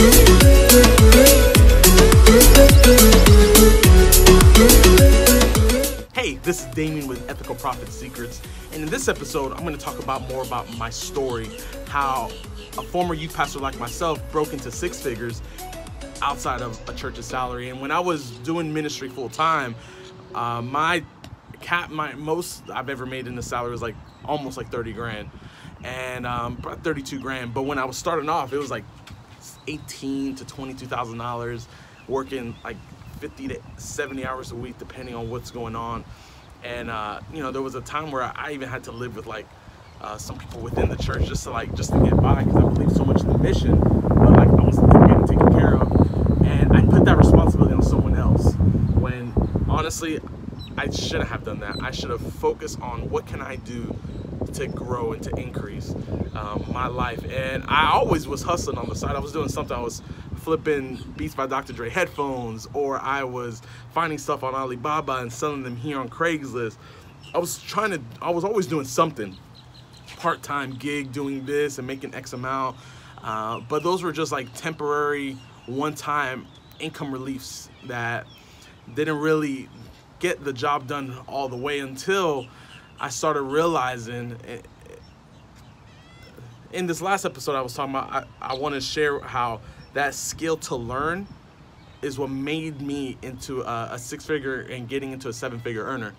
Hey, this is Damian with Ethical Profit Secrets, and in this episode, I'm going to talk more about my story, how a former youth pastor like myself broke into six figures outside of a church's salary. And when I was doing ministry full time, my most I've ever made in the salary was like almost like 30 grand, and about 32 grand. But when I was starting off, it was like $18,000 to $22,000, working like 50 to 70 hours a week, depending on what's going on. And there was a time where I even had to live with like some people within the church just to get by, because I believe so much in the mission, but like I was getting taken care of, and I put that responsibility on someone else, when honestly I shouldn't have done that. I should have focused on what can I do to grow and to increase my life. And I always was hustling on the side. I was doing something. I was flipping Beats by Dr. Dre headphones, or I was finding stuff on Alibaba and selling them here on Craigslist. I was always doing something, part-time gig, doing this and making X amount. But those were just like temporary, one-time income reliefs that didn't really get the job done all the way, until I started realizing. In this last episode I was talking about, I want to share how that skill to learn is what made me into a six-figure and getting into a seven-figure earner.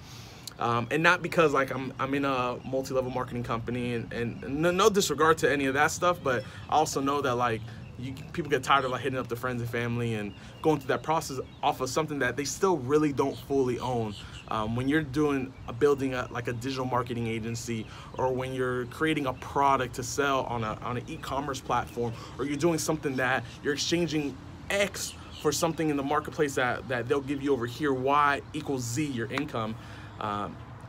And not because like I'm in a multi-level marketing company, and no disregard to any of that stuff, but I also know that like people get tired of like hitting up their friends and family and going through that process off of something that they still really don't fully own. When you're building a digital marketing agency, or when you're creating a product to sell on an e-commerce platform, or you're doing something that you're exchanging X for something in the marketplace that they'll give you over here, Y equals Z, your income,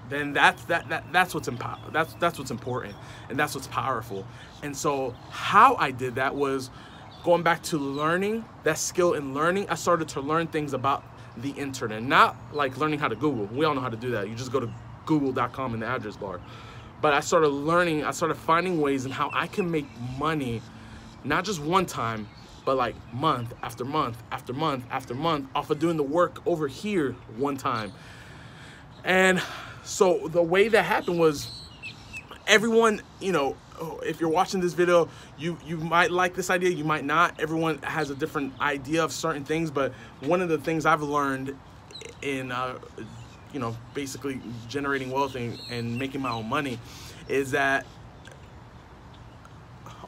then that's what's that's what's important, and that's what's powerful. And so how I did that was going back to learning that skill. In learning, I started to learn things about the internet, not like learning how to Google. We all know how to do that. You just go to google.com in the address bar. But I started finding ways in how I can make money, not just one time, but like month after month after month after month, off of doing the work over here one time. And so the way that happened was, everyone, if you're watching this video, you might like this idea, you might not. Everyone has a different idea of certain things, but one of the things I've learned in basically generating wealth and making my own money is that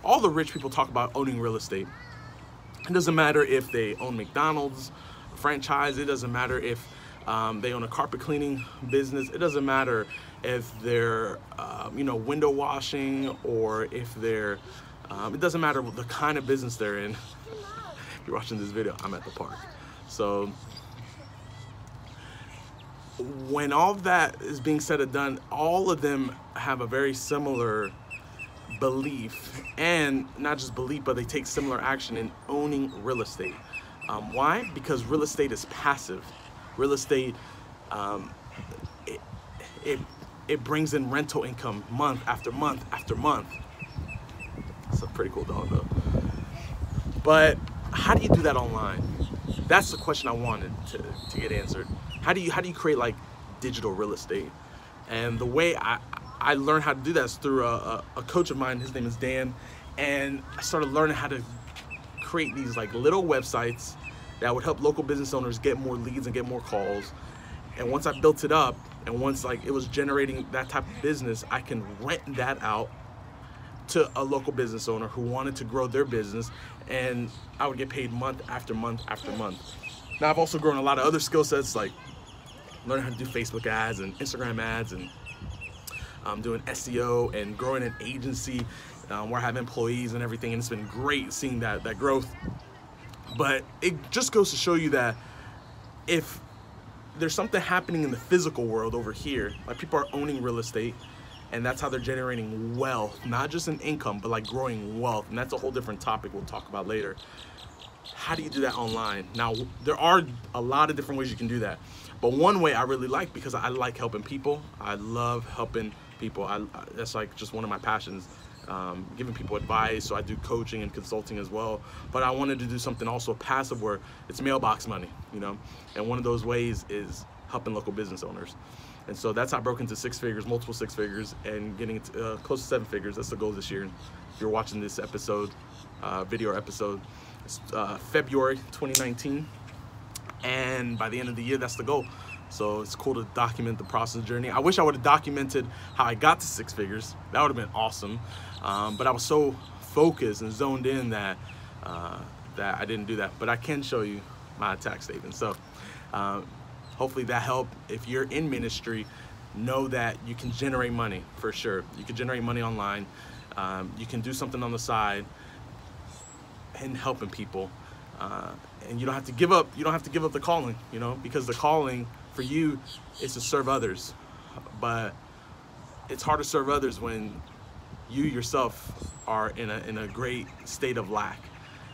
all the rich people talk about owning real estate. It doesn't matter if they own McDonald's franchise, it doesn't matter if they own a carpet cleaning business, it doesn't matter if they're window washing, or if they're it doesn't matter the kind of business they're in. If you're watching this video, I'm at the park. So when all of that is being said and done, all of them have a very similar belief, and not just belief, but they take similar action in owning real estate. Why? Because real estate is passive. Real estate, it brings in rental income month after month after month. It's a pretty cool dog though. But how do you do that online? That's the question I wanted to get answered. How do you create like digital real estate? And the way I learned how to do that is through a coach of mine. His name is Dan, and I started learning how to create these like little websites that would help local business owners get more leads and get more calls. And once I built it up, and once like it was generating that type of business, I can rent that out to a local business owner who wanted to grow their business, and I would get paid month after month after month. Now I've also grown a lot of other skill sets, like learning how to do Facebook ads and Instagram ads, and doing SEO, and growing an agency where I have employees and everything, and it's been great seeing that growth. But it just goes to show you that if there's something happening in the physical world over here, like people are owning real estate, and that's how they're generating wealth, not just an income, but like growing wealth. And that's a whole different topic we'll talk about later. How do you do that online? Now, there are a lot of different ways you can do that, but one way I really like, because I like helping people. I love helping people. That's like just one of my passions. giving people advice. So I do coaching and consulting as well. But I wanted to do something also passive where it's mailbox money, you know. And one of those ways is helping local business owners. And so that's how I broke into 6 figures, multiple 6 figures, and getting close to 7 figures. That's the goal this year. If you're watching this episode, video episode, it's February 2019. And by the end of the year, that's the goal. So it's cool to document the process journey. I wish I would have documented how I got to 6 figures. That would have been awesome. But I was so focused and zoned in that I didn't do that. But I can show you my tax statement. So hopefully that helped. If you're in ministry, know that you can generate money for sure. You can generate money online. You can do something on the side and helping people. And you don't have to give up. You don't have to give up the calling, you know, because the calling for you is to serve others. But it's hard to serve others when you yourself are in a great state of lack.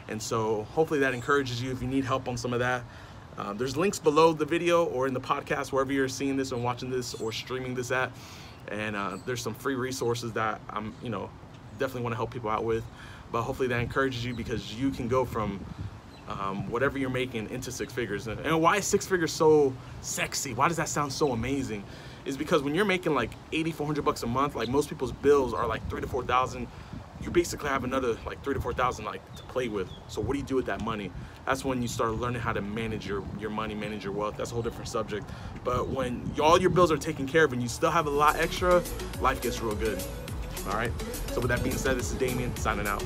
And so hopefully that encourages you if you need help on some of that. There's links below the video or in the podcast, wherever you're seeing this and watching this or streaming this at. And there's some free resources that I'm, you know, definitely want to help people out with. But hopefully that encourages you, because you can go from whatever you're making into 6 figures. And why is 6 figures so sexy? Why does that sound so amazing? Is because when you're making like $8,400 a month, like most people's bills are like $3,000 to $4,000. You basically have another like $3,000 to $4,000 like to play with. So what do you do with that money? That's when you start learning how to manage your money, manage your wealth. That's a whole different subject. But when all your bills are taken care of and you still have a lot extra, life gets real good. All right. So with that being said, this is Damian signing out.